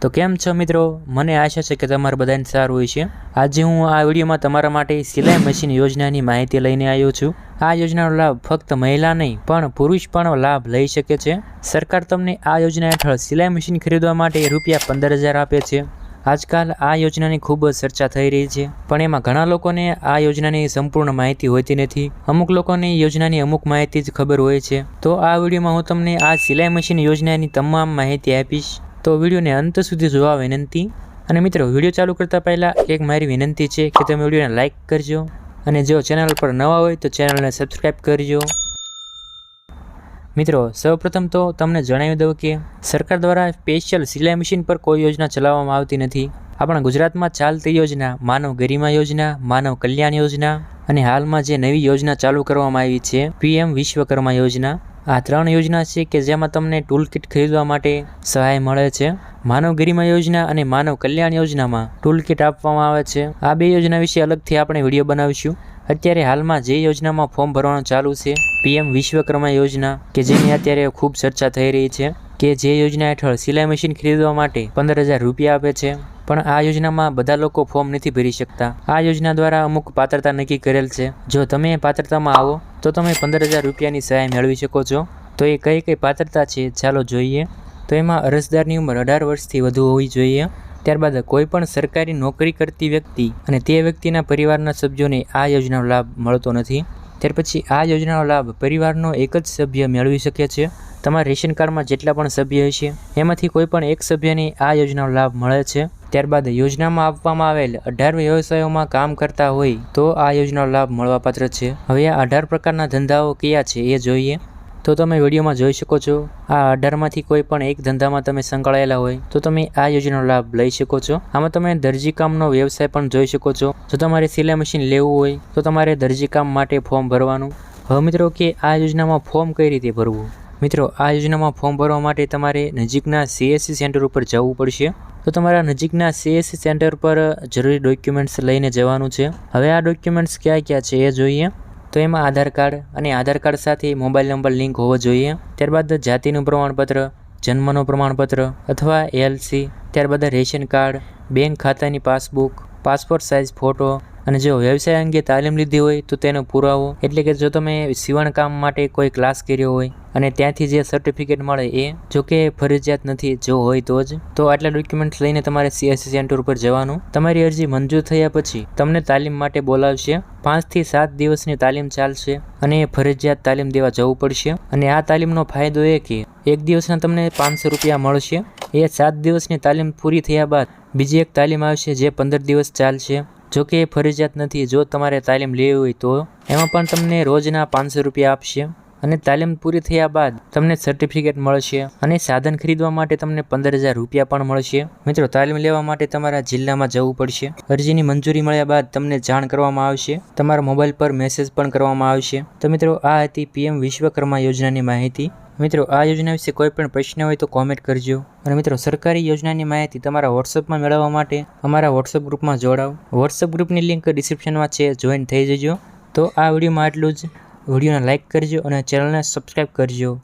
તો કેમ છો મિત્રો, મને આશા છે કે તમારા બધાને સારું હોય છે। આજે હું આ વિડીયોમાં તમારા માટે સિલાઈ મશીન યોજનાની માહિતી લઈને આવ્યો છું। આ યોજનાનો લાભ ફક્ત મહિલા નહીં પણ પુરુષ પણ લાભ લઈ શકે છે। સરકાર તમને આ યોજના હેઠળ સિલાઈ મશીન ખરીદવા માટે રૂપિયા 15,000 આપે છે। આજકાલ આ યોજનાની ખૂબ જ ચર્ચા થઈ રહી છે, પણ એમાં ઘણા લોકોને આ યોજનાની સંપૂર્ણ માહિતી હોતી નથી। અમુક લોકોને યોજનાની અમુક માહિતી જ ખબર હોય છે। તો આ વિડીયોમાં હું તમને આ સિલાઈ મશીન યોજનાની તમામ માહિતી આપીશ। તો વિડીયોને અંત સુધી જોવા વિનંતી। અને મિત્રો, વિડીયો ચાલુ કરતા પહેલાં એક મારી વિનંતી છે કે તમે વિડીયોને લાઇક કરજો અને જો ચેનલ પર નવા હોય તો ચેનલને સબસ્ક્રાઈબ કરજો। મિત્રો, સૌપ્રથમ તો તમને જણાવી દઉં કે સરકાર દ્વારા સ્પેશિયલ સિલાઈ મશીન પર કોઈ યોજના ચલાવવામાં આવતી નથી। આપણા ગુજરાતમાં ચાલતી યોજના માનવ ગરિમા યોજના, માનવ કલ્યાણ યોજના અને હાલમાં જે નવી યોજના ચાલુ કરવામાં આવી છે PM વિશ્વકર્મા યોજના। આ 3 યોજના છે કે જેમાં તમને ટૂલ કિટ ખરીદવા માટે સહાય મળે છે। માનવ ગરિમા યોજના અને માનવ કલ્યાણ યોજનામાં ટૂલ કિટ આપવામાં આવે છે। આ 2 યોજના વિશે અલગથી આપણે વિડીયો બનાવીશું। અત્યારે હાલમાં જે યોજનામાં ફોર્મ ભરવાનું ચાલુ છે PM વિશ્વકર્મા યોજના, કે જેની અત્યારે ખૂબ ચર્ચા થઈ રહી છે, કે જે યોજના હેઠળ સિલાઈ મશીન ખરીદવા માટે 15,000 રૂપિયા આપે છે, પણ આ યોજનામાં બધા લોકો ફોર્મ નથી ભરી શકતા। આ યોજના દ્વારા અમુક પાત્રતા નક્કી કરેલ છે। જો તમે પાત્રતામાં આવો તો તમે 15,000 રૂપિયાની સહાય મેળવી શકો છો। તો એ કઈ પાત્રતા છે ચાલો જોઈએ। તો એમાં અરજદારની ઉંમર 18 વર્ષથી વધુ હોવી જોઈએ। ત્યારબાદ કોઈ પણ સરકારી નોકરી કરતી વ્યક્તિ અને તે વ્યક્તિના પરિવારના સભ્યોને આ યોજનાનો લાભ મળતો નથી। ત્યાર પછી આ યોજનાનો લાભ પરિવારનો એક જ સભ્ય મેળવી શકે છે। તમારા રેશન કાર્ડમાં જેટલા પણ સભ્ય હશે એમાંથી કોઈ પણ એક સભ્યને આ યોજનાનો લાભ મળે છે। ત્યારબાદ યોજનામાં આપવામાં આવેલ 18 વ્યવસાયોમાં કામ કરતા હોય તો આ યોજનાનો લાભ મળવાપાત્ર છે। હવે આ 18 પ્રકારના ધંધાઓ કયા છે એ જોઈએ। તો તમે વિડીયોમાં જોઈ શકો છો, આ 18માંથી કોઈ પણ એક ધંધામાં તમે સંકળાયેલા હોય તો તમે આ યોજનાનો લાભ લઈ શકો છો। આમાં તમે દરજીકામનો વ્યવસાય પણ જોઈ શકો છો। જો તમારે સિલાઈ મશીન લેવું હોય તો તમારે દરજીકામ માટે ફોર્મ ભરવાનું। હવે મિત્રો, કે આ યોજનામાં ફોર્મ કઈ રીતે ભરવું? મિત્રો, આ યોજનામાં ફોર્મ ભરવા માટે તમારે નજીકના CSC સેન્ટર ઉપર જવું પડશે। તો તમારા નજીકના CSC સેન્ટર પર જરૂરી ડોક્યુમેન્ટ્સ લઈને જવાનું છે। હવે આ ડોક્યુમેન્ટ્સ ક્યાં ક્યાં છે એ જોઈએ। તો એમાં આધાર કાર્ડ અને આધાર કાર્ડ સાથે મોબાઈલ નંબર લિંક હોવો જોઈએ। ત્યારબાદ જાતિનું પ્રમાણપત્ર, જન્મનું પ્રમાણપત્ર અથવા LC, ત્યારબાદ રેશન કાર્ડ, બેંક ખાતાની પાસબુક, પાસપોર્ટ સાઇઝ ફોટો અને જો વ્યવસાય અંગે તાલીમ લીધી હોય તો તેનો પુરાવો, એટલે કે જો તમે સીવણ કામ માટે કોઈ ક્લાસ કર્યો હોય અને ત્યાંથી જે સર્ટિફિકેટ મળે એ, જો કે ફરજિયાત નથી, જો હોય તો જ। તો આટલા ડોક્યુમેન્ટ્સ લઈને તમારે CSC સેન્ટર ઉપર જવાનું। તમારી અરજી મંજૂર થયા પછી તમને તાલીમ માટે બોલાવશે। 5 થી 7 દિવસની તાલીમ ચાલશે અને ફરજિયાત તાલીમ દેવા જવું પડશે। અને આ તાલીમનો ફાયદો એ કે એક દિવસના તમને 500 રૂપિયા મળશે। એ 7 દિવસની તાલીમ પૂરી થયા બાદ બીજી એક તાલીમ આવશે જે 15 દિવસ ચાલશે। જો કે ફરજિયાત નથી, જો તમારે તાલીમ લેવી હોય તો એમાં પણ તમને રોજના 500 રૂપિયા આપશે। અને તાલીમ પૂરી થયા બાદ તમને સર્ટિફિકેટ મળશે અને સાધન ખરીદવા માટે તમને 15,000 રૂપિયા પણ મળશે। મિત્રો, તાલીમ લેવા માટે તમારા જિલ્લામાં જવું પડશે। અરજીની મંજૂરી મળ્યા બાદ તમને જાણ કરવામાં આવશે, તમારા મોબાઈલ પર મેસેજ પણ કરવામાં આવશે। તો મિત્રો, આ હતી PM વિશ્વકર્મા યોજનાની માહિતી। મિત્રો, આ યોજના વિશે કોઈ પણ પ્રશ્ન હોય તો કોમેન્ટ કરજો। અને મિત્રો, સરકારી યોજનાની માહિતી તમારા વોટ્સઅપમાં મેળવવા માટે અમારા વોટ્સઅપ ગ્રુપમાં જોડાઓ। વોટ્સઅપ ગ્રુપની લિંક ડિસ્ક્રિપ્શનમાં છે, જોઈન થઈ જજો। તો આ વિડીયોમાં આટલું જ। વિડીયોને લાઇક કરજો અને ચેનલને સબસ્ક્રાઈબ કરજો।